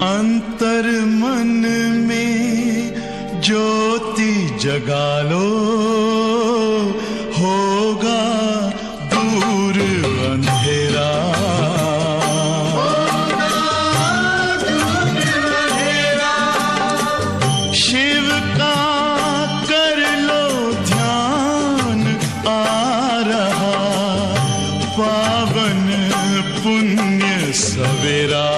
अंतर मन में ज्योति जगा लो, होगा दूर अंधेरा। शिव का कर लो ध्यान, आ रहा पावन पुण्य सवेरा।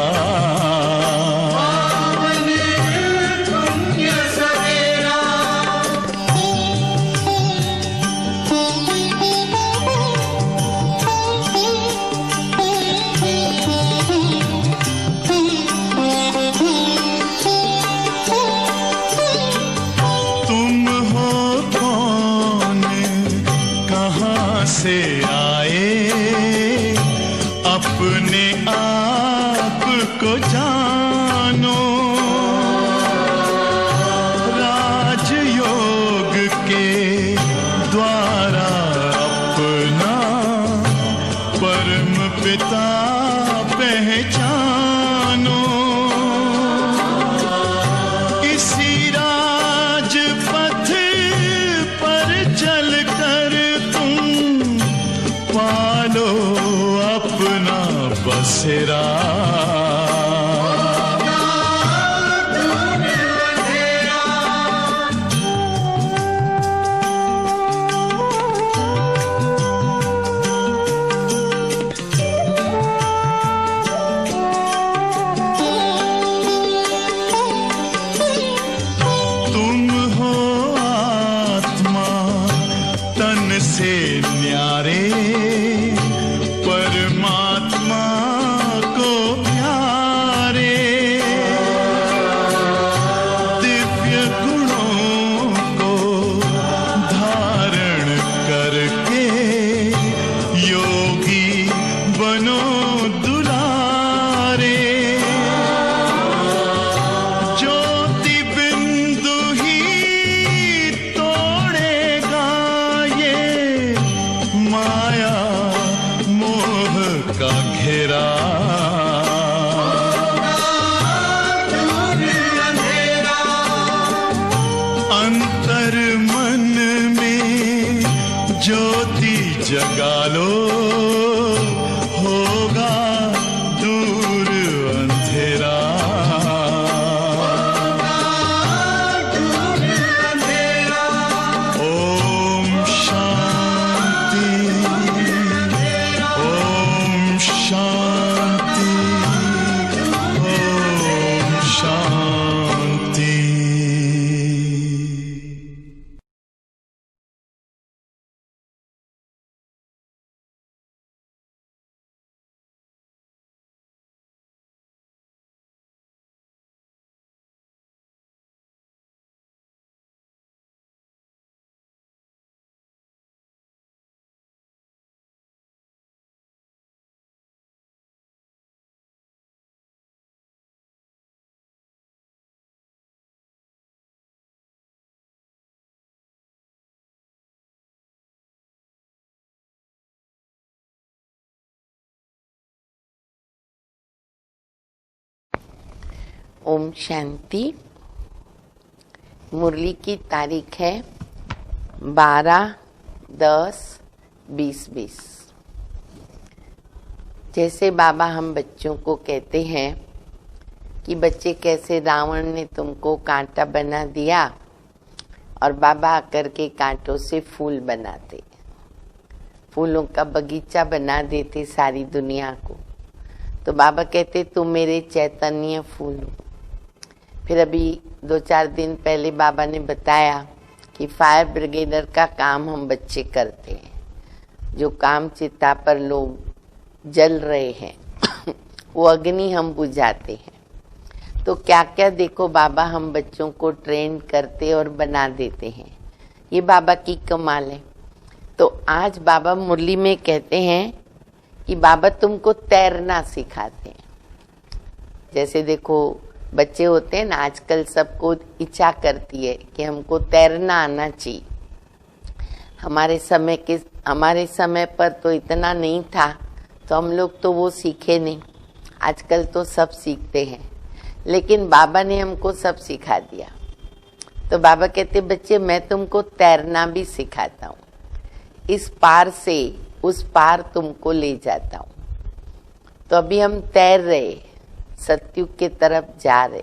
से आए अपने आप को जानो, राजयोग के द्वारा अपना परम पिता पहचानो। इसी राजपथ पर चलकर पालो अपना बसेरा। तुम हो आत्मा तन से न्यारे, परमात्मा को प्यारे। दिव्य गुणों को धारण करके योगी बनो दुलारे। ज्योति बिंदु ही तोड़ेगा ये माया का घेरा। अंतर मन में ज्योति जगा लो, होगा दूर अंधेरा। ओम शांति, ओम शांति, ओम शांति। ओम शांति। मुरली की तारीख है 12/10/2020। जैसे बाबा हम बच्चों को कहते हैं कि बच्चे कैसे रावण ने तुमको कांटा बना दिया और बाबा आकर के कांटों से फूल बनाते, फूलों का बगीचा बना देते सारी दुनिया को। तो बाबा कहते तुम मेरे चैतन्य फूल हो। फिर अभी 2-4 दिन पहले बाबा ने बताया कि फायर ब्रिगेडर का काम हम बच्चे करते हैं। जो काम चिता पर लोग जल रहे हैं वो अग्नि हम बुझाते हैं। तो क्या क्या देखो बाबा हम बच्चों को ट्रेन करते और बना देते हैं। ये बाबा की कमाल है। तो आज बाबा मुरली में कहते हैं कि बाबा तुमको तैरना सिखाते हैं। जैसे देखो बच्चे होते हैं ना, आजकल सबको इच्छा करती है कि हमको तैरना आना चाहिए। हमारे समय पर तो इतना नहीं था, तो हम लोग तो वो सीखे नहीं। आजकल तो सब सीखते हैं। लेकिन बाबा ने हमको सब सिखा दिया। तो बाबा कहते बच्चे मैं तुमको तैरना भी सिखाता हूँ, इस पार से उस पार तुमको ले जाता हूँ। तो अभी हम तैर रहे, सतयुग के तरफ जा रहे,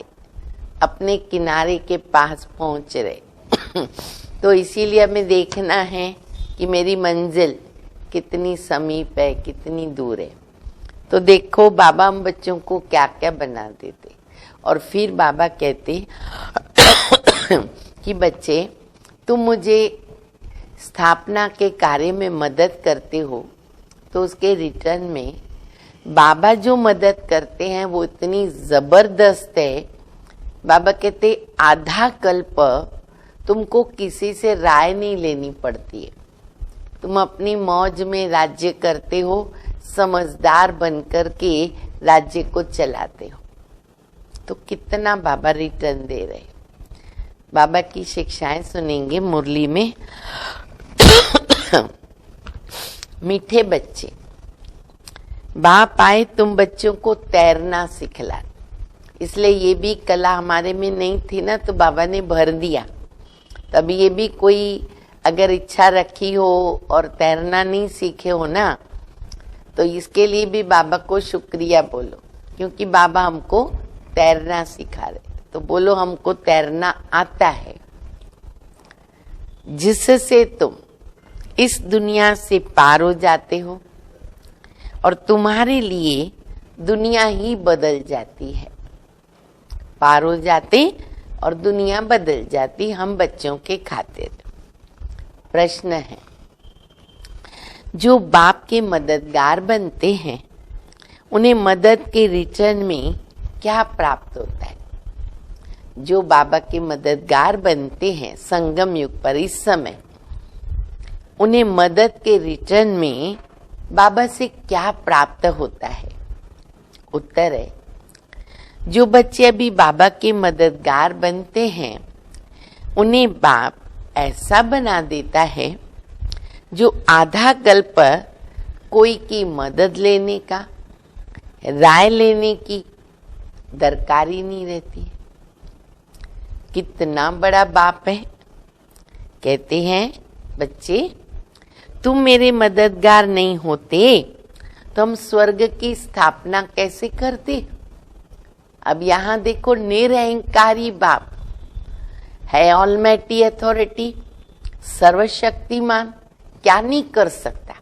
अपने किनारे के पास पहुंच रहे। तो इसीलिए हमें देखना है कि मेरी मंजिल कितनी समीप है, कितनी दूर है। तो देखो बाबा हम बच्चों को क्या क्या बना देते। और फिर बाबा कहते कि बच्चे तुम मुझे स्थापना के कार्य में मदद करते हो, तो उसके रिटर्न में बाबा जो मदद करते हैं वो इतनी जबरदस्त है। बाबा कहते आधा कल्प तुमको किसी से राय नहीं लेनी पड़ती है, तुम अपनी मौज में राज्य करते हो, समझदार बनकर के राज्य को चलाते हो। तो कितना बाबा रिटर्न दे रहे। बाबा की शिक्षाएं सुनेंगे मुरली में। मीठे बच्चे, बाप आए तुम बच्चों को तैरना सिखला। इसलिए ये भी कला हमारे में नहीं थी ना, तो बाबा ने भर दिया। तभी ये भी कोई अगर इच्छा रखी हो और तैरना नहीं सीखे हो ना, तो इसके लिए भी बाबा को शुक्रिया बोलो, क्योंकि बाबा हमको तैरना सिखा रहे। तो बोलो हमको तैरना आता है, जिससे तुम इस दुनिया से पार हो जाते हो और तुम्हारे लिए दुनिया ही बदल जाती है। पार हो जाते और दुनिया बदल जाती हम बच्चों के खातिर। प्रश्न है, जो बाप के मददगार बनते हैं उन्हें मदद के रिटर्न में क्या प्राप्त होता है? जो बाबा के मददगार बनते हैं संगम युग पर इस समय, उन्हें मदद के रिटर्न में बाबा से क्या प्राप्त होता है? उत्तर है, जो बच्चे अभी बाबा के मददगार बनते हैं उन्हें बाप ऐसा बना देता है जो आधा कल्प कोई की मदद लेने का, राय लेने की दरकारी नहीं रहती। कितना बड़ा बाप है। कहते हैं बच्चे तुम मेरे मददगार नहीं होते तो हम स्वर्ग की स्थापना कैसे करते? अब यहाँ देखो, निरहंकारी बाप है, ऑलमाइटी अथॉरिटी, सर्वशक्तिमान, क्या नहीं कर सकता।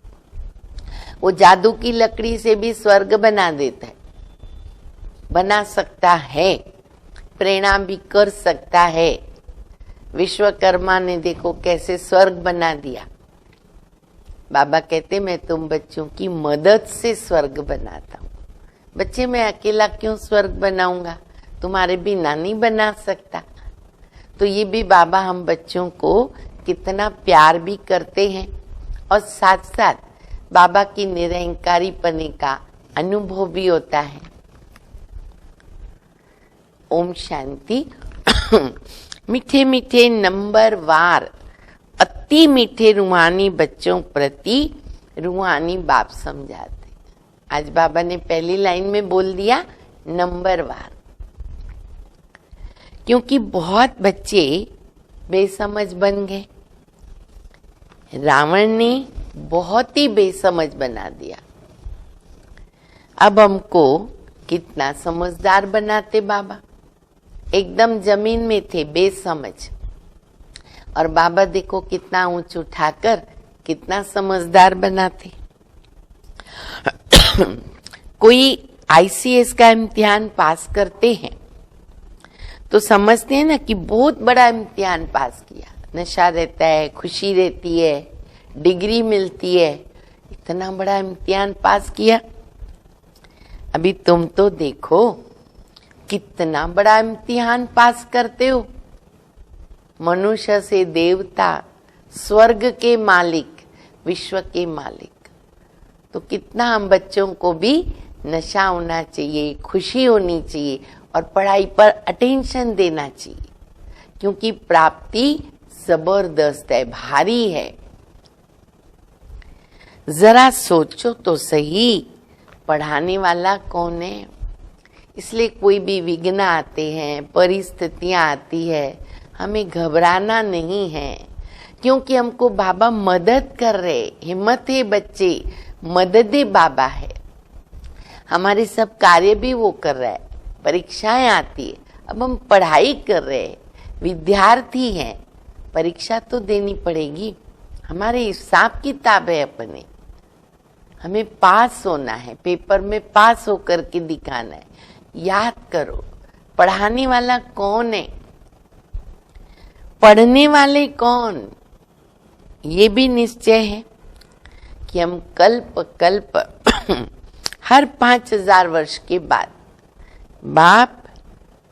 वो जादू की लकड़ी से भी स्वर्ग बना देता है, बना सकता है, प्रेरणा भी कर सकता है। विश्वकर्मा ने देखो कैसे स्वर्ग बना दिया। बाबा कहते मैं तुम बच्चों की मदद से स्वर्ग बनाता हूँ। बच्चे मैं अकेला क्यों स्वर्ग बनाऊंगा, तुम्हारे बिना नहीं बना सकता। तो ये भी बाबा हम बच्चों को कितना प्यार भी करते हैं और साथ साथ बाबा की निरहंकारी पने का अनुभव भी होता है। ओम शांति। मीठे मीठे नंबर वार अति मीठे रूहानी बच्चों प्रति रूहानी बाप समझाते। आज बाबा ने पहली लाइन में बोल दिया नंबर वार, क्योंकि बहुत बच्चे बेसमझ बन गए। रावण ने बहुत ही बेसमझ बना दिया। अब हमको कितना समझदार बनाते बाबा। एकदम जमीन में थे बेसमझ, और बाबा देखो कितना ऊंच उठाकर कितना समझदार बनाते। कोई आईसीएस का इम्तिहान पास करते हैं तो समझते हैं ना कि बहुत बड़ा इम्तिहान पास किया, नशा रहता है, खुशी रहती है, डिग्री मिलती है, इतना बड़ा इम्तिहान पास किया। अभी तुम तो देखो कितना बड़ा इम्तिहान पास करते हो। मनुष्य से देवता, स्वर्ग के मालिक, विश्व के मालिक। तो कितना हम बच्चों को भी नशा होना चाहिए, खुशी होनी चाहिए और पढ़ाई पर अटेंशन देना चाहिए, क्योंकि प्राप्ति जबरदस्त है, भारी है। जरा सोचो तो सही, पढ़ाने वाला कौन है? इसलिए कोई भी विघ्न आते हैं, परिस्थितियां आती है, हमें घबराना नहीं है, क्योंकि हमको बाबा मदद कर रहे। हिम्मत है बच्चे, मदद बाबा है। हमारे सब कार्य भी वो कर रहा है। परीक्षाएं आती है, अब हम पढ़ाई कर रहे हैं, विद्यार्थी हैं, परीक्षा तो देनी पड़ेगी। हमारे हिसाब किताब है अपने, हमें पास होना है, पेपर में पास होकर के दिखाना है। याद करो, पढ़ाने वाला कौन है, पढ़ने वाले कौन, ये भी निश्चय है कि हम कल्प कल्प हर 5000 वर्ष के बाद बाप,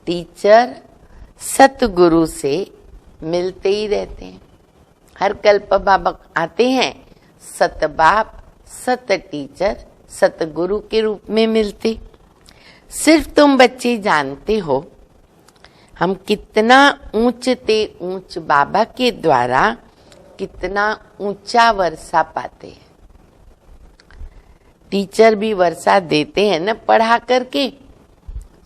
टीचर, सतगुरु से मिलते ही रहते हैं। हर कल्प बाबा आते हैं, सत बाप, सत टीचर, सतगुरु के रूप में मिलते। सिर्फ तुम बच्चे जानते हो हम कितना ऊंचते ऊंच बाबा के द्वारा कितना ऊंचा वर्षा पाते हैं। टीचर भी वर्षा देते हैं ना पढ़ा करके।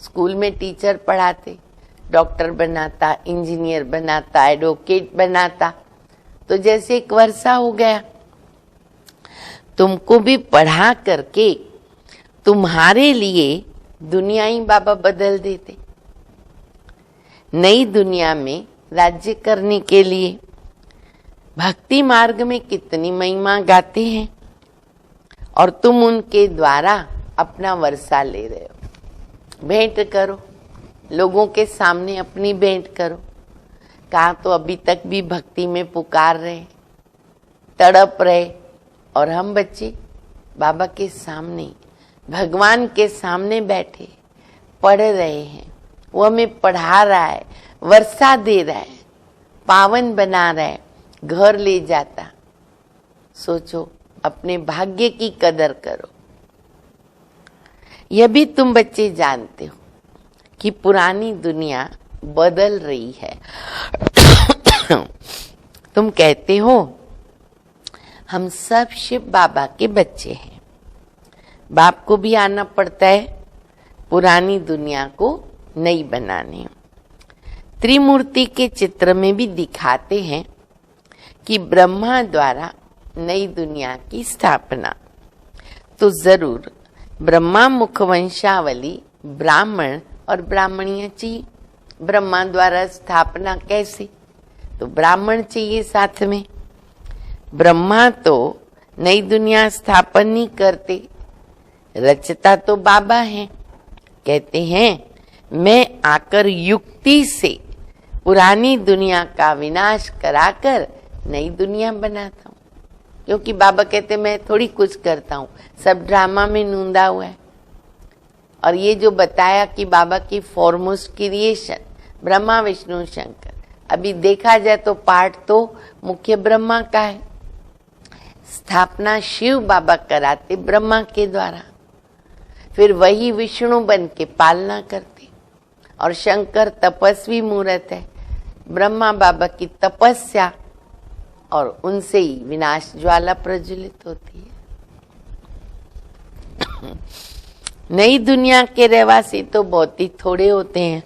स्कूल में टीचर पढ़ाते, डॉक्टर बनाता, इंजीनियर बनाता, एडवोकेट बनाता, तो जैसे एक वर्षा हो गया। तुमको भी पढ़ा करके तुम्हारे लिए दुनिया ही बाबा बदल देते। नई दुनिया में राज्य करने के लिए भक्ति मार्ग में कितनी महिमा गाते हैं और तुम उनके द्वारा अपना वर्षा ले रहे हो। भेंट करो, लोगों के सामने अपनी भेंट करो। कहा तो अभी तक भी भक्ति में पुकार रहे, तड़प रहे, और हम बच्चे बाबा के सामने, भगवान के सामने बैठे पढ़ रहे हैं। वो हमें पढ़ा रहा है, वर्षा दे रहा है, पावन बना रहा है, घर ले जाता। सोचो, अपने भाग्य की कदर करो। यह भी तुम बच्चे जानते हो कि पुरानी दुनिया बदल रही है। तुम कहते हो हम सब शिव बाबा के बच्चे हैं। बाप को भी आना पड़ता है पुरानी दुनिया को नई बनाने। त्रिमूर्ति के चित्र में भी दिखाते हैं कि ब्रह्मा द्वारा नई दुनिया की स्थापना, तो जरूर ब्रह्मा मुखवंशावली ब्राह्मण और ब्राह्मणियां चाहिए। ब्रह्मा द्वारा स्थापना कैसे, तो ब्राह्मण चाहिए साथ में। ब्रह्मा तो नई दुनिया स्थापन नहीं करते, रचता तो बाबा है। कहते हैं मैं आकर युक्ति से पुरानी दुनिया का विनाश कराकर नई दुनिया बनाता हूँ। क्योंकि बाबा कहते मैं थोड़ी कुछ करता हूँ, सब ड्रामा में नूंदा हुआ है। और ये जो बताया कि बाबा की फॉरमोस्ट क्रिएशन ब्रह्मा विष्णु शंकर, अभी देखा जाए तो पार्ट तो मुख्य ब्रह्मा का है। स्थापना शिव बाबा कराते ब्रह्मा के द्वारा, फिर वही विष्णु बन के पालना करते। और शंकर तपस्वी मूर्त है, ब्रह्मा बाबा की तपस्या और उनसे ही विनाश ज्वाला प्रज्वलित होती है। नई दुनिया के रहवासी तो बहुत ही थोड़े होते हैं।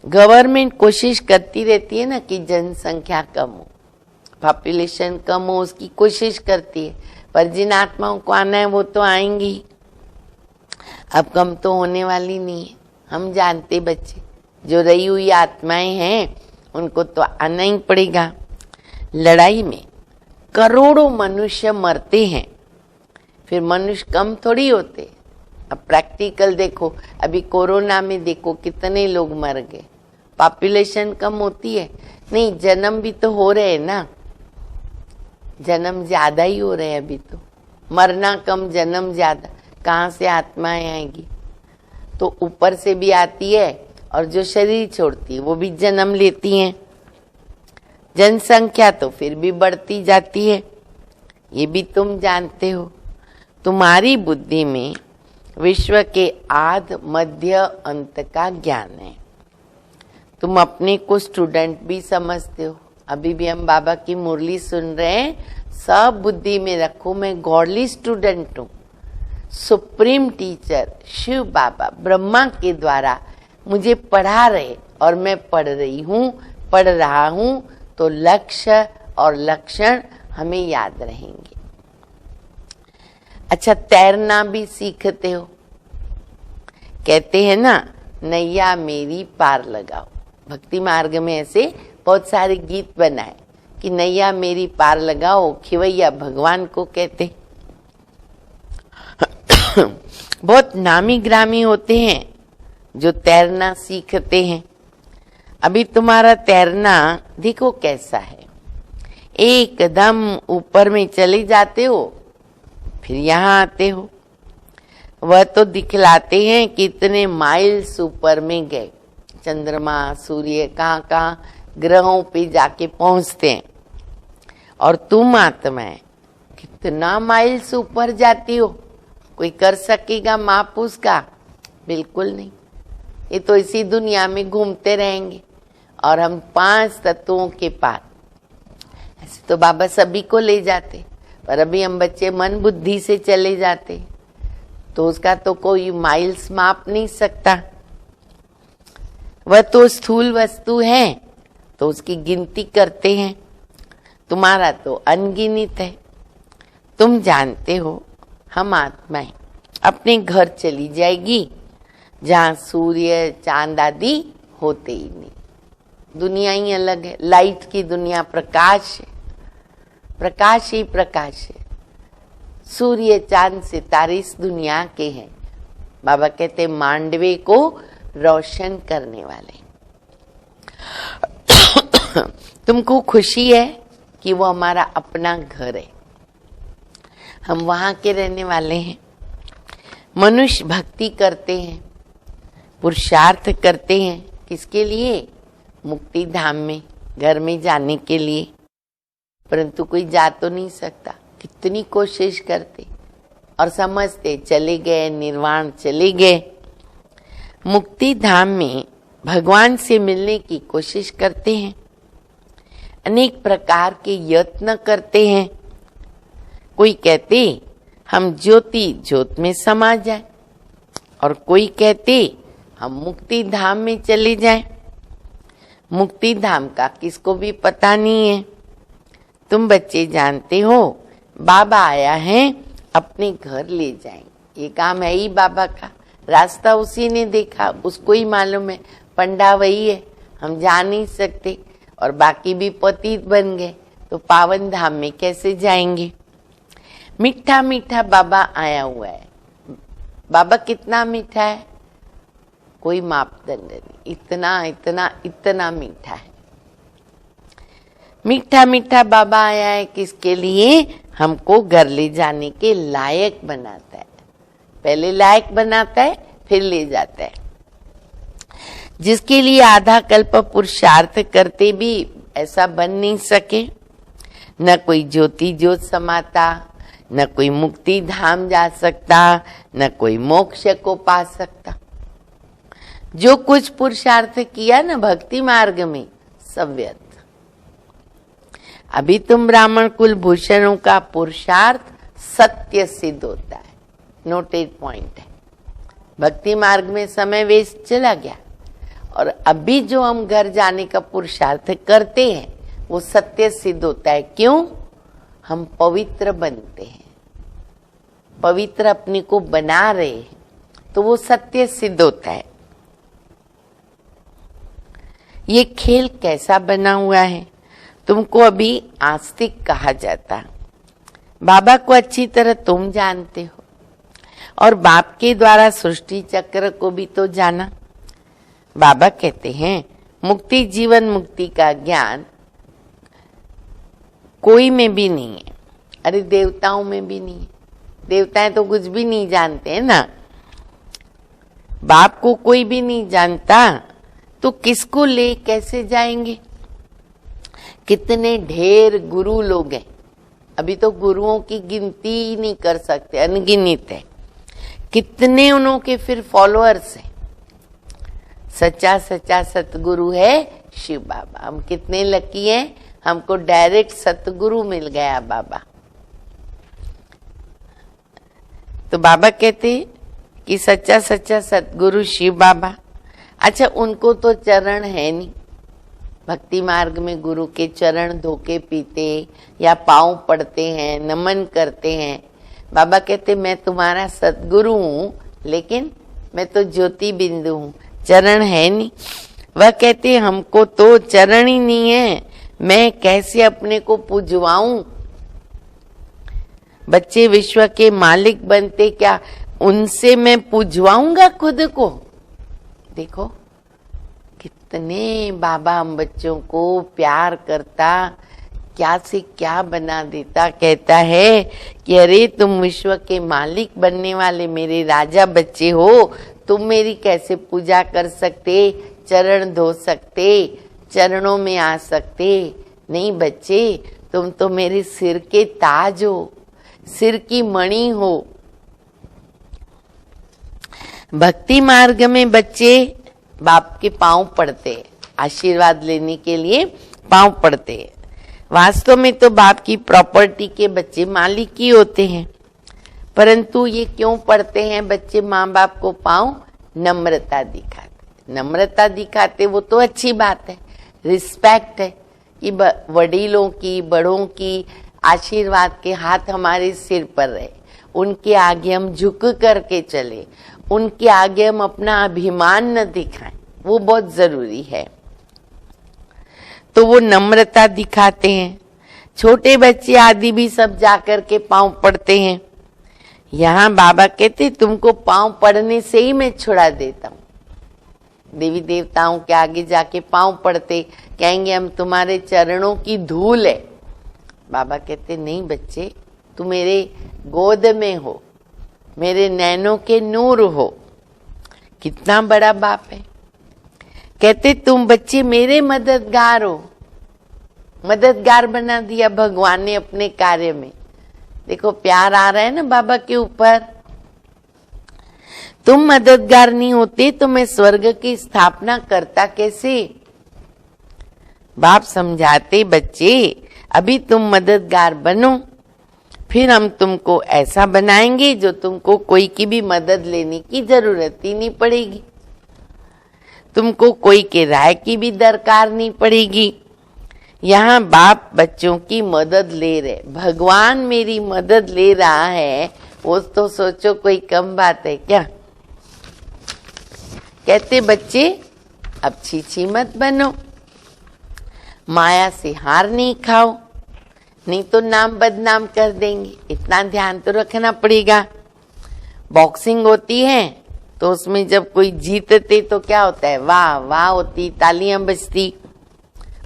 गवर्नमेंट कोशिश करती रहती है ना कि जनसंख्या कम हो, पॉपुलेशन कम हो, उसकी कोशिश करती है, पर जिन आत्माओं को आना है वो तो आएंगी। अब कम तो होने वाली नहीं है। हम जानते बच्चे, जो रही हुई आत्माएं हैं उनको तो आना ही पड़ेगा। लड़ाई में करोड़ों मनुष्य मरते हैं, फिर मनुष्य कम थोड़ी होते। अब प्रैक्टिकल देखो, अभी कोरोना में देखो कितने लोग मर गए। पॉपुलेशन कम होती है नहीं, जन्म भी तो हो रहे हैं ना, जन्म ज्यादा ही हो रहे हैं अभी तो। मरना कम, जन्म ज्यादा, कहाँ से आत्माएं आएगी? तो ऊपर से भी आती है और जो शरीर छोड़ती है वो भी जन्म लेती हैं। जनसंख्या तो फिर भी बढ़ती जाती है, ये भी तुम जानते हो। तुम्हारी बुद्धि में विश्व के आद मध्य अंत का ज्ञान है। तुम अपने को स्टूडेंट भी समझते हो। अभी भी हम बाबा की मुरली सुन रहे हैं, सब बुद्धि में रखो मैं गॉडली स्टूडेंट हूँ। सुप्रीम टीचर शिव बाबा ब्रह्मा के द्वारा मुझे पढ़ा रहे और मैं पढ़ रहा हूँ, तो लक्ष्य और लक्षण हमें याद रहेंगे। अच्छा, तैरना भी सीखते हो। कहते हैं ना, नैया मेरी पार लगाओ। भक्ति मार्ग में ऐसे बहुत सारे गीत बनाए कि नैया मेरी पार लगाओ, खिवैया भगवान को कहते। बहुत नामी ग्रामी होते हैं जो तैरना सीखते हैं। अभी तुम्हारा तैरना देखो कैसा है, एकदम ऊपर में चले जाते हो, फिर यहाँ आते हो। वह तो दिखलाते हैं कि इतने माइल्स ऊपर में गए, चंद्रमा सूर्य कहाँ ग्रहों पे जाके पहुंचते हैं, और तुम आत्माएं कितना माइल्स ऊपर जाती हो, कोई कर सकेगा माप उसका? बिल्कुल नहीं। ये तो इसी दुनिया में घूमते रहेंगे और हम 5 तत्वों के पार। ऐसे तो बाबा सभी को ले जाते, पर अभी हम बच्चे मन बुद्धि से चले जाते, तो उसका तो कोई माइल्स माप नहीं सकता। वह तो स्थूल वस्तु है, तो उसकी गिनती करते हैं। तुम्हारा तो अनगिनित है। तुम जानते हो, हम आत्माएं अपने घर चली जाएगी जहाँ सूर्य चांद आदि होते ही नहीं। दुनिया ही अलग है, लाइट की दुनिया, प्रकाश है, प्रकाश ही प्रकाश है। सूर्य चांद सितारे इस दुनिया के हैं। बाबा कहते मांडवे को रोशन करने वाले। तुमको खुशी है कि वो हमारा अपना घर है, हम वहां के रहने वाले हैं। मनुष्य भक्ति करते हैं, पुरुषार्थ करते हैं, किसके लिए? मुक्ति धाम में, घर में जाने के लिए। परंतु कोई जा तो नहीं सकता। कितनी कोशिश करते और समझते चले गए, निर्वाण चले गए। मुक्ति धाम में भगवान से मिलने की कोशिश करते हैं, अनेक प्रकार के यत्न करते हैं। कोई कहते हम ज्योति ज्योत में समा जाए, और कोई कहते हम मुक्ति धाम में चले जाएं। मुक्ति धाम का किसको भी पता नहीं है। तुम बच्चे जानते हो, बाबा आया है, अपने घर ले जाएंगे। ये काम है ही बाबा का, रास्ता उसी ने देखा, उसको ही मालूम है। पंडा वही है, हम जा नहीं सकते, और बाकी भी पतित बन गए, तो पावन धाम में कैसे जाएंगे? मीठा मीठा बाबा आया हुआ है। बाबा कितना मीठा है, कोई मापदंड नहीं, इतना इतना इतना मीठा है। मीठा मीठा बाबा आया है किसके लिए? हमको घर ले जाने के लायक बनाता है। पहले लायक बनाता है, फिर ले जाता है। जिसके लिए आधा कल्प पुरुषार्थ करते भी ऐसा बन नहीं सके। न कोई ज्योति ज्योत समाता, न कोई मुक्ति धाम जा सकता, न कोई मोक्ष को पा सकता। जो कुछ पुरुषार्थ किया ना भक्ति मार्ग में, सब व्यर्थ। अभी तुम ब्राह्मण कुल भूषणों का पुरुषार्थ सत्य सिद्ध होता है, नोटेड पॉइंट है। भक्ति मार्ग में समय वेस्ट चला गया, और अभी जो हम घर जाने का पुरुषार्थ करते हैं वो सत्य सिद्ध होता है। क्यों? हम पवित्र बनते हैं, पवित्र अपने को बना रहे हैं, तो वो सत्य सिद्ध होता है। ये खेल कैसा बना हुआ है? तुमको अभी आस्तिक कहा जाता है। बाबा को अच्छी तरह तुम जानते हो, और बाप के द्वारा सृष्टि चक्र को भी तो जाना। बाबा कहते हैं मुक्ति जीवन मुक्ति का ज्ञान कोई में भी नहीं है। अरे देवताओं में भी नहीं है, देवताएं तो कुछ भी नहीं जानते हैं ना। बाप को कोई भी नहीं जानता, तो किसको ले कैसे जाएंगे? कितने ढेर गुरु लोग हैं, अभी तो गुरुओं की गिनती ही नहीं कर सकते, अनगिनित है। कितने उनके फिर फॉलोअर्स हैं। सच्चा सच्चा सतगुरु है शिव बाबा। हम कितने लकी हैं, हमको डायरेक्ट सतगुरु मिल गया बाबा। तो बाबा कहते कि सच्चा सच्चा सतगुरु शिव बाबा, अच्छा उनको तो चरण है नहीं, भक्ति मार्ग में गुरु के चरण धोके पीते या पांव पड़ते हैं, नमन करते हैं। बाबा कहते मैं तुम्हारा सतगुरु हूँ, लेकिन मैं तो ज्योति बिंदु हूँ, चरण है नहीं। वह कहते हमको तो चरण ही नहीं है, मैं कैसे अपने को पूजवाऊं। बच्चे विश्व के मालिक बनते क्या, उनसे मैं पूजवाऊंगा खुद को। देखो कितने बाबा हम बच्चों को प्यार करता, क्या से क्या बना देता। कहता है कि अरे तुम विश्व के मालिक बनने वाले मेरे राजा बच्चे हो, तुम मेरी कैसे पूजा कर सकते, चरण धो सकते, चरणों में आ सकते। नहीं बच्चे, तुम तो मेरे सिर के ताज हो, सिर की मणि हो। भक्ति मार्ग में बच्चे बाप के पांव पड़ते, आशीर्वाद लेने के लिए पांव पड़ते। वास्तव में तो बाप की प्रॉपर्टी के बच्चे मालिक ही होते हैं, परंतु ये क्यों पढ़ते हैं बच्चे माँ बाप को पांव? नम्रता दिखाते। नम्रता दिखाते वो तो अच्छी बात है, रिस्पेक्ट है कि वडीलों की, बड़ों की आशीर्वाद के हाथ हमारे सिर पर रहे, उनके आगे हम झुक करके चले, उनके आगे हम अपना अभिमान न दिखाएं, वो बहुत जरूरी है। तो वो नम्रता दिखाते हैं। छोटे बच्चे आदि भी सब जाकर के पांव पड़ते हैं। यहाँ बाबा कहते तुमको पांव पड़ने से ही मैं छुड़ा देता हूँ। देवी देवताओं के आगे जाके पांव पड़ते, कहेंगे हम तुम्हारे चरणों की धूल है। बाबा कहते नहीं बच्चे, तुम मेरे गोद में हो, मेरे नैनों के नूर हो। कितना बड़ा बाप है। कहते तुम बच्चे मेरे मददगार हो। मददगार बना दिया भगवान ने अपने कार्य में। देखो प्यार आ रहा है ना बाबा के ऊपर। तुम मददगार नहीं होते तो मैं स्वर्ग की स्थापना करता कैसे? बाप समझाते बच्चे अभी तुम मददगार बनो, फिर हम तुमको ऐसा बनाएंगे जो तुमको कोई की भी मदद लेने की जरूरत ही नहीं पड़ेगी, तुमको कोई के राय की भी दरकार नहीं पड़ेगी। यहाँ बाप बच्चों की मदद ले रहे, भगवान मेरी मदद ले रहा है, वो तो सोचो कोई कम बात है क्या? कहते बच्चे अब छीछी मत बनो, माया से हार नहीं खाओ, नहीं तो नाम बदनाम कर देंगे। इतना ध्यान तो रखना पड़ेगा। बॉक्सिंग होती है तो उसमें जब कोई जीतते तो क्या होता है, वाह वाह होती, तालियां बजती,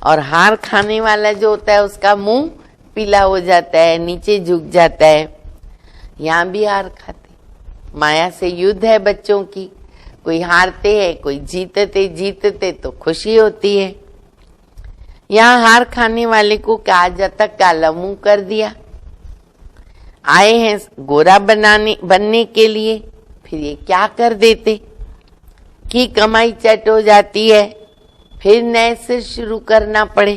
और हार खाने वाला जो होता है उसका मुंह पीला हो जाता है, नीचे झुक जाता है। यहाँ भी हार खाते। माया से युद्ध है बच्चों की, कोई हारते हैं, कोई जीतते तो खुशी होती है। यहाँ हार खाने वाले को कहा जाता काला मुंह कर दिया, आए हैं गोरा बनने के लिए, फिर ये क्या कर देते कि कमाई चट हो जाती है, फिर नए से शुरू करना पड़े।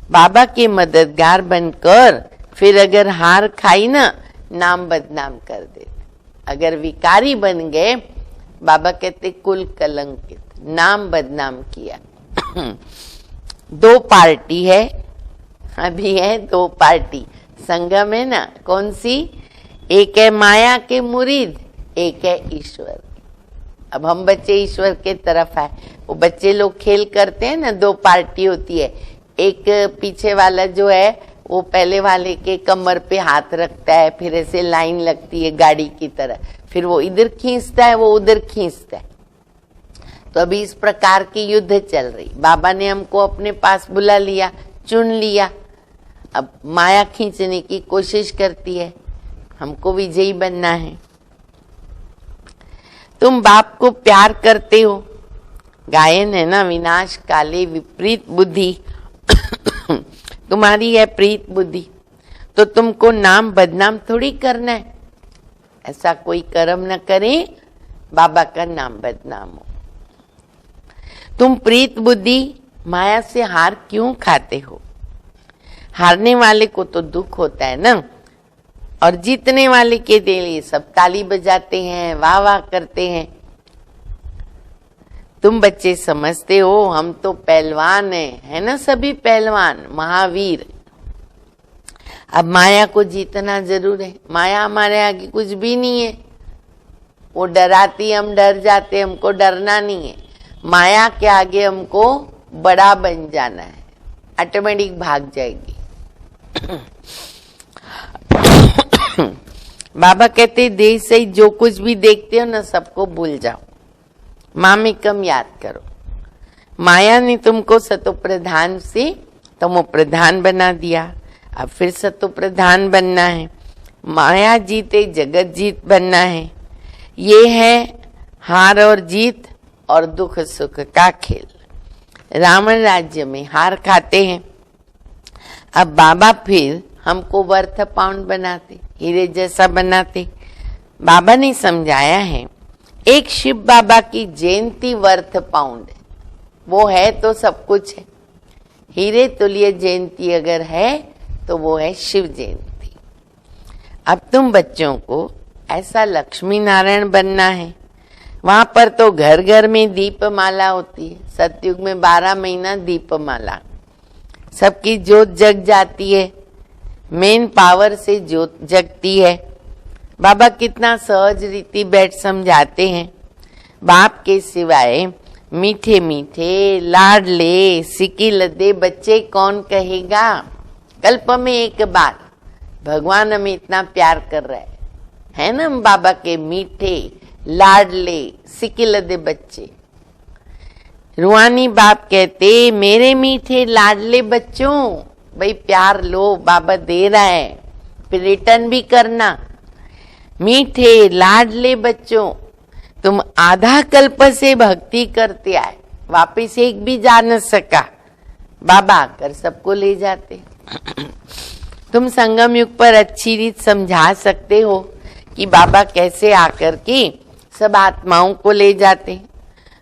बाबा के मददगार बनकर फिर अगर हार खाई ना, नाम बदनाम कर देते। अगर विकारी बन गए, बाबा कहते कुल कलंकित, नाम बदनाम किया। दो पार्टी है, अभी है दो पार्टी संगम है ना, कौन सी? एक है माया के मुरीद, एक है ईश्वर। अब हम बच्चे ईश्वर के तरफ आए। वो बच्चे लोग खेल करते हैं ना, दो पार्टी होती है। एक पीछे वाला जो है वो पहले वाले के कमर पे हाथ रखता है, फिर ऐसे लाइन लगती है गाड़ी की तरह, फिर वो इधर खींचता है, वो उधर खींचता है। तो अभी इस प्रकार की युद्ध चल रही। बाबा ने हमको अपने पास बुला लिया, चुन लिया। अब माया खींचने की कोशिश करती है, हमको विजयी बनना है। तुम बाप को प्यार करते हो। गायन है ना, विनाश काले विपरीत बुद्धि तुम्हारी है प्रीत बुद्धि, तो तुमको नाम बदनाम थोड़ी करना है। ऐसा कोई कर्म न करे बाबा का नाम बदनाम हो। तुम प्रीत बुद्धि माया से हार क्यों खाते हो? हारने वाले को तो दुख होता है ना, और जीतने वाले के लिए सब ताली बजाते हैं, वाह वाह करते हैं। तुम बच्चे समझते हो हम तो पहलवान हैं, है ना, सभी पहलवान महावीर। अब माया को जीतना जरूर है। माया हमारे आगे कुछ भी नहीं है। वो डराती, हम डर जाते, हमको डरना नहीं है। माया के आगे हमको बड़ा बन जाना है, ऑटोमेटिक भाग जाएगी। बाबा कहते देह से जो कुछ भी देखते हो ना, सबको भूल जाओ, मामिकम याद करो। माया ने तुमको सतो प्रधान से तमो प्रधान बना दिया, अब फिर सतो प्रधान बनना है। माया जीते जगत जीत बनना है। ये है हार और जीत और दुख सुख का खेल। रावण राज्य में हार खाते हैं। अब बाबा फिर हमको वर्थ पाउंड बनाते, हीरे जैसा बनाते। बाबा ने समझाया है, एक शिव बाबा की जयंती वर्थ पाउंड है। वो है तो सब कुछ है। हीरे तुल्य जयंती अगर है तो वो है शिव जयंती। अब तुम बच्चों को ऐसा लक्ष्मी नारायण बनना है। वहां पर तो घर घर में दीपमाला होती है। सतयुग में 12 महीना दीपमाला, सबकी जोत जग जाती है। मेन पावर से जोत जगती है। बाबा कितना सहज रीति बैठ समझाते हैं। बाप के सिवाय मीठे मीठे लाडले सिकी लदे बच्चे कौन कहेगा। कल्प में एक बार भगवान हमें इतना प्यार कर रहा है ना, हम बाबा के मीठे लाडले सिकी लदे बच्चे। रूहानी बाप कहते मेरे मीठे लाडले बच्चों, भाई प्यार लो, बाबा दे रहा है, फिर रिटर्न भी करना। मीठे लाडले बच्चों, तुम आधा कल्प से भक्ति करते आए, वापिस एक भी जा न सका, बाबा आकर सबको ले जाते। तुम संगम युग पर अच्छी रीत समझा सकते हो कि बाबा कैसे आकर के सब आत्माओं को ले जाते।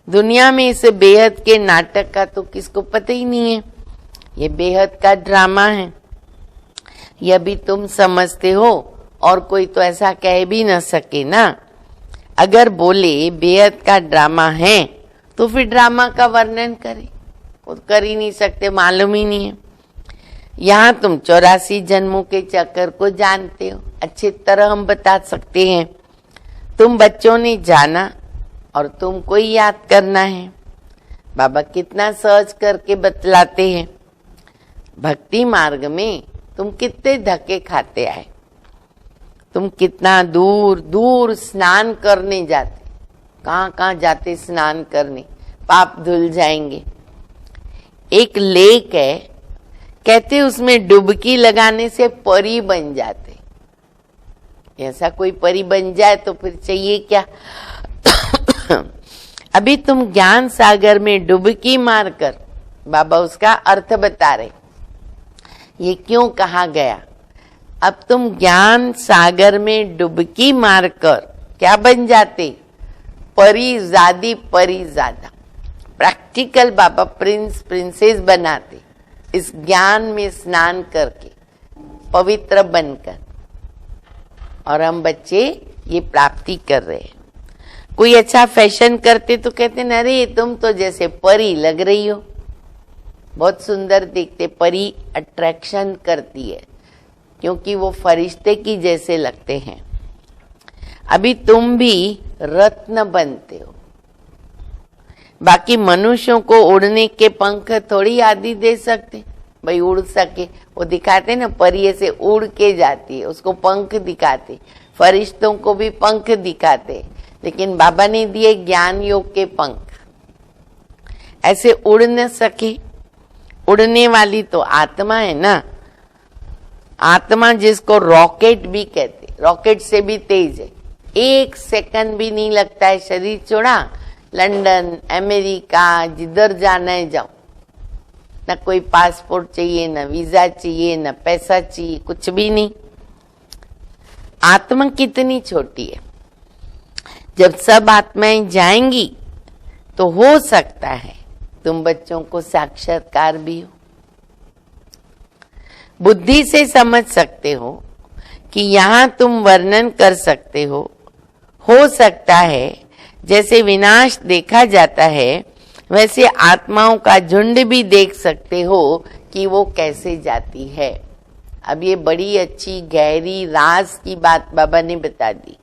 दुनिया में इस बेहद के नाटक का तो किसको पता ही नहीं है। ये बेहद का ड्रामा है, यह भी तुम समझते हो और कोई तो ऐसा कह भी न सके ना। अगर बोले बेहद का ड्रामा है तो फिर ड्रामा का वर्णन करे, वो कर ही नहीं सकते, मालूम ही नहीं है। यहाँ तुम 84 जन्मों के चक्कर को जानते हो, अच्छी तरह हम बता सकते हैं। तुम बच्चों ने जाना और तुमको ही याद करना है। बाबा कितना सहज करके बतलाते हैं। भक्ति मार्ग में तुम कितने धक्के खाते आए, तुम कितना दूर दूर स्नान करने जाते, कहाँ कहाँ जाते स्नान करने, पाप धुल जाएंगे। एक लेक है, कहते उसमें डुबकी लगाने से परी बन जाते। ऐसा कोई परी बन जाए तो फिर चाहिए क्या। अभी तुम ज्ञान सागर में डुबकी मारकर, बाबा उसका अर्थ बता रहे, ये क्यों कहा गया। अब तुम ज्ञान सागर में डुबकी मारकर क्या बन जाते, परिजादी परिजादा। प्रैक्टिकल बाबा प्रिंस प्रिंसेस बनाते इस ज्ञान में स्नान करके, पवित्र बनकर। और हम बच्चे ये प्राप्ति कर रहे हैं। कोई अच्छा फैशन करते तो कहते न अरे तुम तो जैसे परी लग रही हो, बहुत सुंदर दिखते। परी अट्रैक्शन करती है क्योंकि वो फरिश्ते की जैसे लगते हैं। अभी तुम भी रत्न बनते हो। बाकी मनुष्यों को उड़ने के पंख थोड़ी आदि दे सकते, भाई उड़ सके, वो दिखाते ना, परी ऐसे उड़ के जाती है, उसको पंख दिखाते। फरिश्तों को भी पंख दिखाते, लेकिन बाबा ने दिए ज्ञान योग के पंख, ऐसे उड़ न सके। उड़ने वाली तो आत्मा है ना, आत्मा जिसको रॉकेट भी कहते, रॉकेट से भी तेज है। 1 सेकंड भी नहीं लगता है शरीर छोड़ा, लंदन अमेरिका जिधर जाना है जाओ। न कोई पासपोर्ट चाहिए, न वीजा चाहिए, न पैसा चाहिए, कुछ भी नहीं। आत्मा कितनी छोटी है। जब सब आत्माएं जाएंगी तो हो सकता है तुम बच्चों को साक्षात्कार भी हो। बुद्धि से समझ सकते हो कि यहाँ तुम वर्णन कर सकते हो सकता है जैसे विनाश देखा जाता है वैसे आत्माओं का झुंड भी देख सकते हो कि वो कैसे जाती है। अब ये बड़ी अच्छी गहरी राज की बात बाबा ने बता दी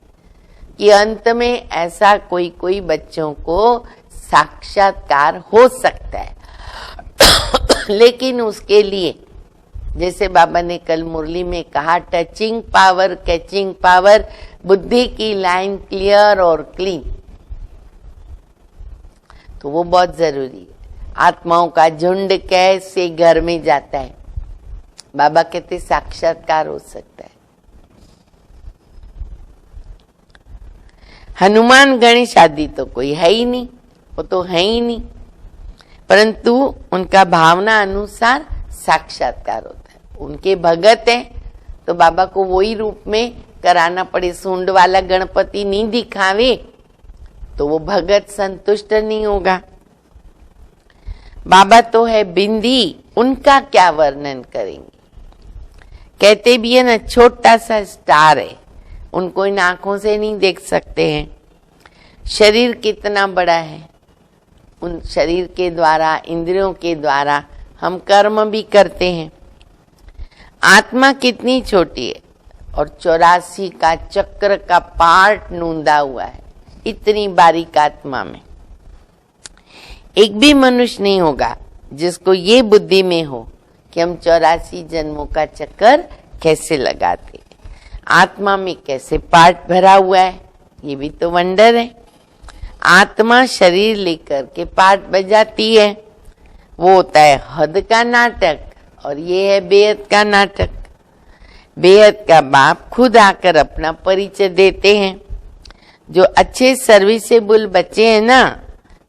कि अंत में ऐसा कोई बच्चों को साक्षात्कार हो सकता है लेकिन उसके लिए जैसे बाबा ने कल मुरली में कहा, टचिंग पावर, कैचिंग पावर, बुद्धि की लाइन क्लियर और क्लीन, तो वो बहुत जरूरी है। आत्माओं का झुंड कैसे घर में जाता है, बाबा कहते साक्षात्कार हो सकता है। हनुमान गणेश आदि तो कोई है ही नहीं, वो तो है ही नहीं, परंतु उनका भावना अनुसार साक्षात्कार होता है। उनके भगत हैं तो बाबा को वही रूप में कराना पड़े। सूंड वाला गणपति नहीं दिखावे तो वो भगत संतुष्ट नहीं होगा। बाबा तो है बिंदी, उनका क्या वर्णन करेंगे। कहते भी है ना, छोटा सा स्टार है, उनको इन आंखों से नहीं देख सकते हैं। शरीर कितना बड़ा है, उन शरीर के द्वारा, इंद्रियों के द्वारा हम कर्म भी करते हैं। आत्मा कितनी छोटी है और 84 का चक्र का पार्ट नूंदा हुआ है इतनी बारीक आत्मा में। एक भी मनुष्य नहीं होगा जिसको ये बुद्धि में हो कि हम 84 जन्मों का चक्कर कैसे लगाते, आत्मा में कैसे पार्ट भरा हुआ है, ये भी तो वंडर है। आत्मा शरीर लेकर के पार्ट बजाती है, वो होता है हद का नाटक और ये है बेहद का नाटक। बेहद का बाप खुद आकर अपना परिचय देते हैं। जो अच्छे सर्विसेबल बच्चे हैं ना,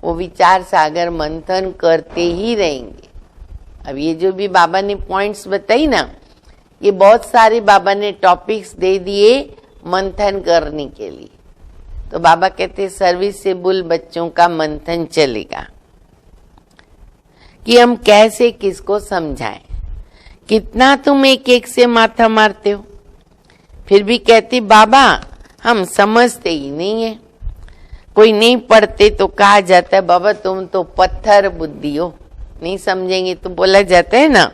वो विचार सागर मंथन करते ही रहेंगे। अब ये जो भी बाबा ने पॉइंट्स बताई ना, ये बहुत सारे बाबा ने टॉपिक्स दे दिए मंथन करने के लिए। तो बाबा कहते सर्विसेबल बच्चों का मंथन चलेगा कि हम कैसे किसको समझाएं। कितना तुम एक एक से माथा मारते हो, फिर भी कहती बाबा हम समझते ही नहीं है। कोई नहीं पढ़ते तो कहा जाता है बाबा तुम तो पत्थर बुद्धि हो, नहीं समझेंगे तो बोला जाता है ना।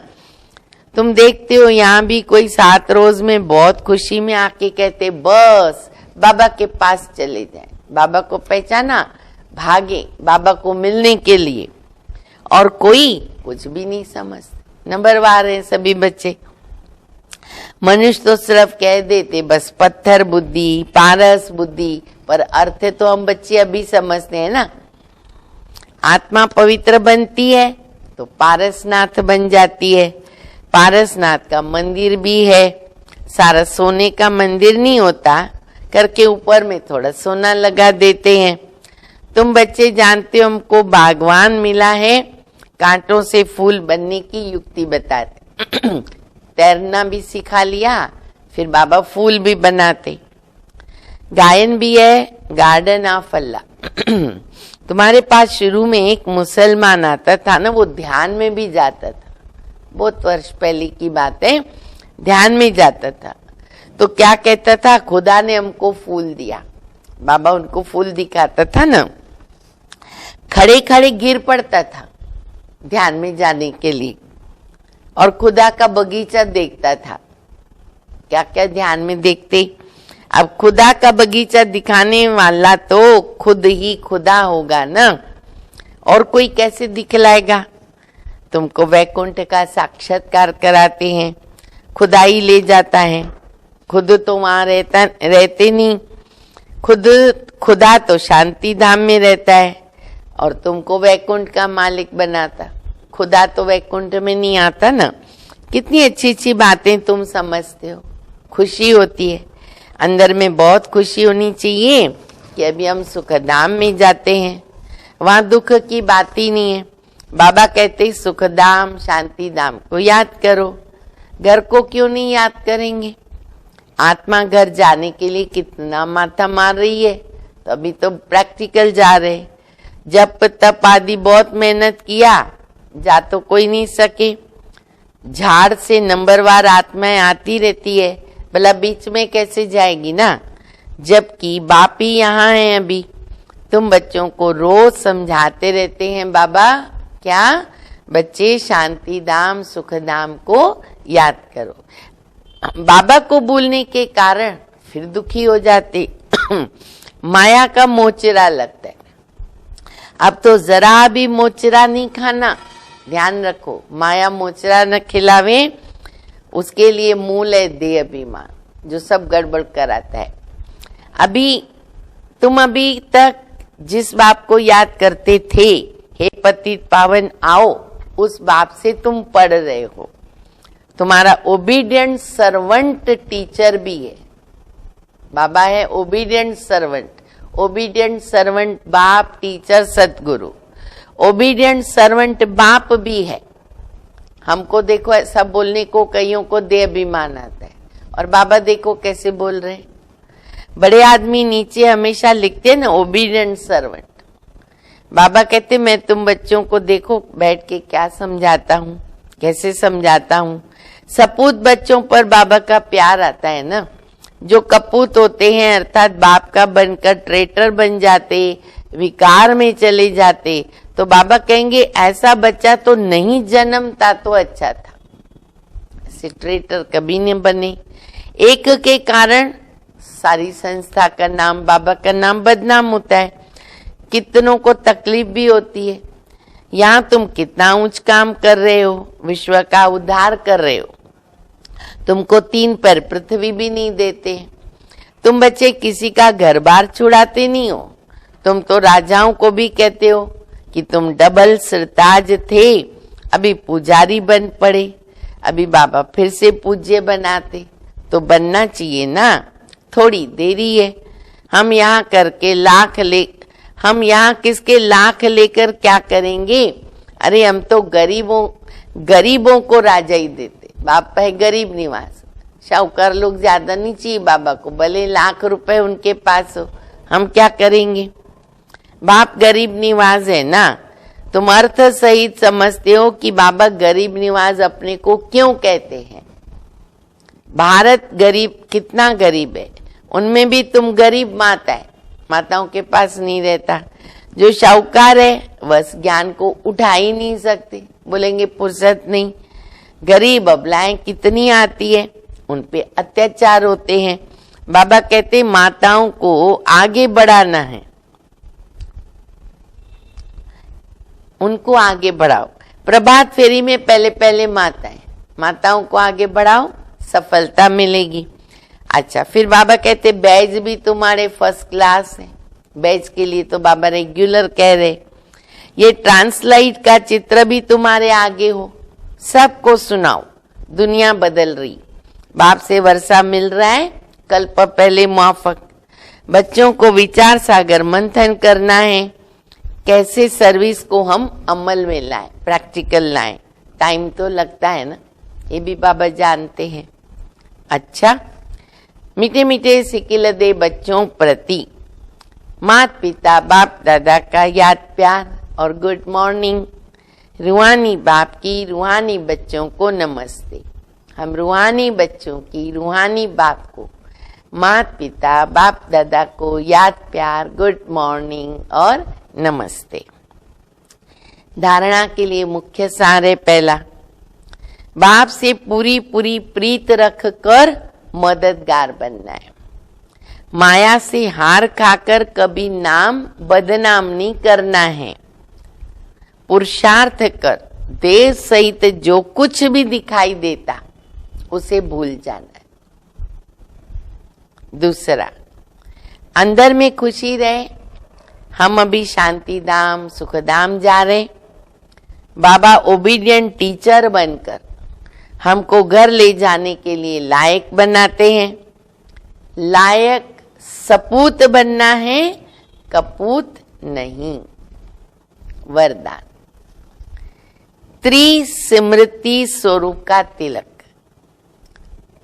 तुम देखते हो यहाँ भी कोई 7 रोज में बहुत खुशी में आके कहते बस बाबा के पास चले जाए, बाबा को पहचाना भागे बाबा को मिलने के लिए, और कोई कुछ भी नहीं समझते। नंबरवार है सभी बच्चे। मनुष्य तो सिर्फ कह देते बस पत्थर बुद्धि, पारस बुद्धि, पर अर्थ तो हम बच्चे अभी समझते हैं ना। आत्मा पवित्र बनती है तो पारसनाथ बन जाती है। पारसनाथ का मंदिर भी है, सारा सोने का मंदिर नहीं होता, करके ऊपर में थोड़ा सोना लगा देते हैं। तुम बच्चे जानते हो हमको बागवान मिला है, कांटों से फूल बनने की युक्ति बताते। तैरना भी सिखा लिया, फिर बाबा फूल भी बनाते। गायन भी है, गार्डन ऑफ अल्लाह। तुम्हारे पास शुरू में एक मुसलमान आता था ना, वो ध्यान में भी जाता था, बहुत वर्ष पहले की बात है, ध्यान में जाता था। तो क्या कहता था, खुदा ने हमको फूल दिया। बाबा उनको फूल दिखाता था ना, खड़े खड़े गिर पड़ता था ध्यान में जाने के लिए, और खुदा का बगीचा देखता था। क्या क्या ध्यान में देखते। अब खुदा का बगीचा दिखाने वाला तो खुद ही खुदा होगा ना, और कोई कैसे दिखलाएगा। तुमको वैकुंठ का साक्षात्कार कराते हैं, खुदा ही ले जाता है, खुद तो वहां रहते नहीं। खुदा तो शांति धाम में रहता है और तुमको वैकुंठ का मालिक बनाता। खुदा तो वैकुंठ में नहीं आता ना। कितनी अच्छी अच्छी बातें तुम समझते हो, खुशी होती है अंदर में। बहुत खुशी होनी चाहिए कि अभी हम सुखधाम में जाते हैं, वहां दुख की बात ही नहीं है। बाबा कहते सुखधाम शांति धाम को याद करो, घर को क्यों नहीं याद करेंगे। आत्मा घर जाने के लिए कितना माथा मार रही है, तो अभी तो प्रैक्टिकल जा रहे। जप तप आदि बहुत मेहनत किया, जा तो कोई नहीं सके। झाड़ से नंबरवार आत्माएं आती रहती है, भला बीच में कैसे जाएगी ना, जबकि बाप ही यहाँ है। अभी तुम बच्चों को रोज समझाते रहते हैं बाबा, क्या बच्चे शांति धाम सुख धाम को याद करो। बाबा को भूलने के कारण फिर दुखी हो जाते। माया का मोचरा लगता है। अब तो जरा भी मोचरा नहीं खाना, ध्यान रखो, माया मोचरा न खिलावे, उसके लिए मूल है देह अभिमान, जो सब गड़बड़ कराता है। तुम अभी तक जिस बाप को याद करते थे, हे पतित पावन आओ, उस बाप से तुम पढ़ रहे हो। तुम्हारा ओबीडियंट सर्वेंट टीचर भी है। बाबा है ओबीडियंट सर्वेंट। ओबीडियंट सर्वेंट बाप, टीचर, सतगुरु। ओबीडियंट सर्वेंट बाप भी है। हमको देखो ऐसा बोलने को कईयों को देह अभिमान आता है, और बाबा देखो कैसे बोल रहे। बड़े आदमी नीचे हमेशा लिखते हैं ना ओबीडियंट सर्वेंट। बाबा कहते मैं तुम बच्चों को देखो बैठ के क्या समझाता हूँ, कैसे समझाता हूँ। सपूत बच्चों पर बाबा का प्यार आता है ना। जो कपूत होते हैं अर्थात बाप का बनकर ट्रेटर बन जाते, विकार में चले जाते, तो बाबा कहेंगे ऐसा बच्चा तो नहीं जन्मता तो अच्छा था। ऐसे ट्रेटर कभी नहीं बने। एक के कारण सारी संस्था का नाम, बाबा का नाम बदनाम होता है। कितनों को तकलीफ भी होती है। यहाँ तुम कितना ऊंच काम कर रहे हो, विश्व का उद्धार कर रहे हो, तुमको 3 पैर पृथ्वी भी नहीं देते। तुम बच्चे किसी का घर बार छुड़ाते नहीं हो। तुम तो राजाओं को भी कहते हो कि तुम डबल सरताज थे, अभी पुजारी बन पड़े। अभी बाबा फिर से पूज्य बनाते, तो बनना चाहिए ना, थोड़ी देरी है। हम यहाँ किसके लाख लेकर क्या करेंगे। अरे हम तो गरीबों को राजा ही देते। बाप है गरीब निवास। शाहूकार लोग ज्यादा नहीं चाहिए बाबा को, भले लाख रुपए उनके पास हो, हम क्या करेंगे। बाप गरीब निवास है ना। तुम अर्थ सहित समझते हो कि बाबा गरीब निवास अपने को क्यों कहते हैं। भारत गरीब, कितना गरीब है, उनमें भी तुम गरीब माता है। माताओं के पास नहीं रहता। जो शाहूकार है बस ज्ञान को उठा ही नहीं सकते, बोलेंगे फुर्सत नहीं। गरीब अबलाएं कितनी आती है, उन पे अत्याचार होते हैं। बाबा कहते माताओं को आगे बढ़ाना है, उनको आगे बढ़ाओ। प्रभात फेरी में पहले माताओं को आगे बढ़ाओ, सफलता मिलेगी। अच्छा, फिर बाबा कहते बैज भी तुम्हारे फर्स्ट क्लास है। बैज के लिए तो बाबा रेगुलर कह रहे। ये ट्रांसलाइट का चित्र भी तुम्हारे आगे हो, सबको सुनाओ। दुनिया बदल रही, बाप से वर्षा मिल रहा है, कल्प पहले मुआफक। बच्चों को विचार सागर मंथन करना है, कैसे सर्विस को हम अमल में लाएं, प्रैक्टिकल लाएं। टाइम तो लगता है ना, ये भी बाबा जानते हैं। अच्छा, मीठे मीठे सिकिल दे बच्चों प्रति माता पिता बाप दादा का याद प्यार और गुड मॉर्निंग। रूहानी बाप की रूहानी बच्चों को नमस्ते। हम रूहानी बच्चों की रूहानी बाप को, माता पिता बाप दादा को याद प्यार, गुड मॉर्निंग और नमस्ते। धारणा के लिए मुख्य सार है पहला, बाप से पूरी प्रीत रख कर मददगार बनना है। माया से हार खाकर कभी नाम बदनाम नहीं करना है। पुरुषार्थ कर देह सहित जो कुछ भी दिखाई देता उसे भूल जाना है। दूसरा, अंदर में खुशी रहे। हम अभी शांति धाम सुख धाम जा रहे। बाबा ओबीडियंट टीचर बनकर हमको घर ले जाने के लिए लायक बनाते हैं। लायक सपूत बनना है, कपूत नहीं। वरदान, त्रिस्मृति स्वरूप का तिलक।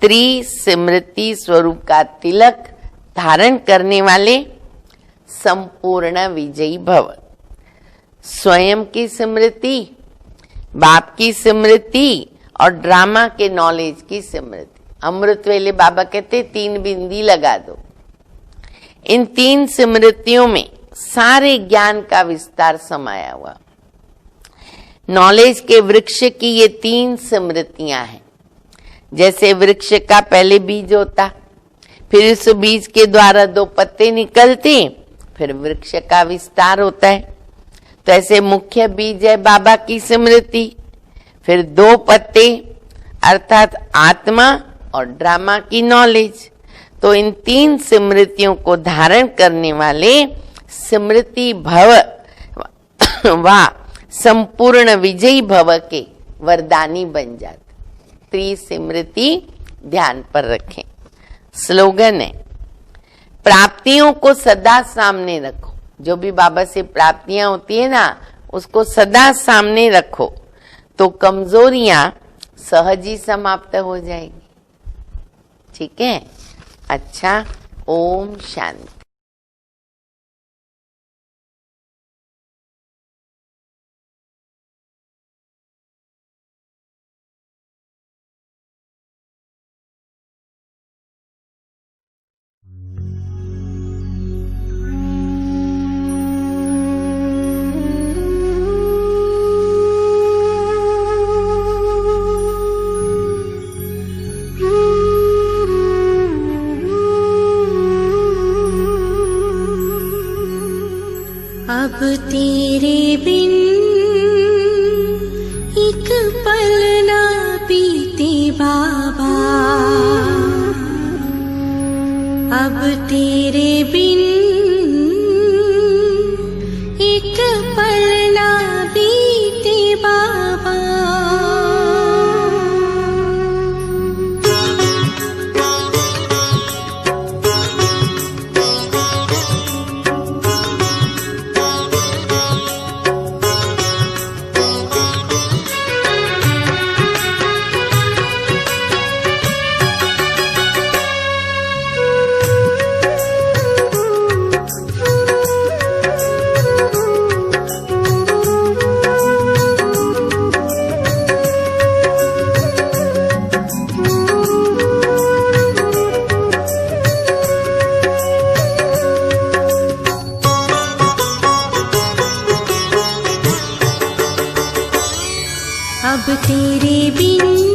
त्रिस्मृति स्वरूप का तिलक धारण करने वाले संपूर्ण विजयी भव। स्वयं की स्मृति, बाप की स्मृति और ड्रामा के नॉलेज की स्मृति, अमृत वेले बाबा कहते 3 बिंदी लगा दो। इन 3 स्मृतियों में सारे ज्ञान का विस्तार समाया हुआ। नॉलेज के वृक्ष की ये 3 स्मृतियां हैं। जैसे वृक्ष का पहले बीज होता, फिर उस बीज के द्वारा 2 पत्ते निकलते, फिर वृक्ष का विस्तार होता है। तो ऐसे मुख्य बीज है बाबा की स्मृति, फिर 2 पत्ते अर्थात आत्मा और ड्रामा की नॉलेज। तो इन 3 स्मृतियों को धारण करने वाले स्मृति भव व संपूर्ण विजयी भव के वरदानी बन जाते। त्रिस्मृति ध्यान पर रखें। स्लोगन है, प्राप्तियों को सदा सामने रखो। जो भी बाबा से प्राप्तियां होती है ना, उसको सदा सामने रखो तो कमजोरियां सहज ही समाप्त हो जाएगी। ठीक है? अच्छा, ओम शांति। अब तेरे बिन एक पल ना बीते बाबा, अब तेरे बिन एक पल ना बीते बाबा। अब तेरे बिन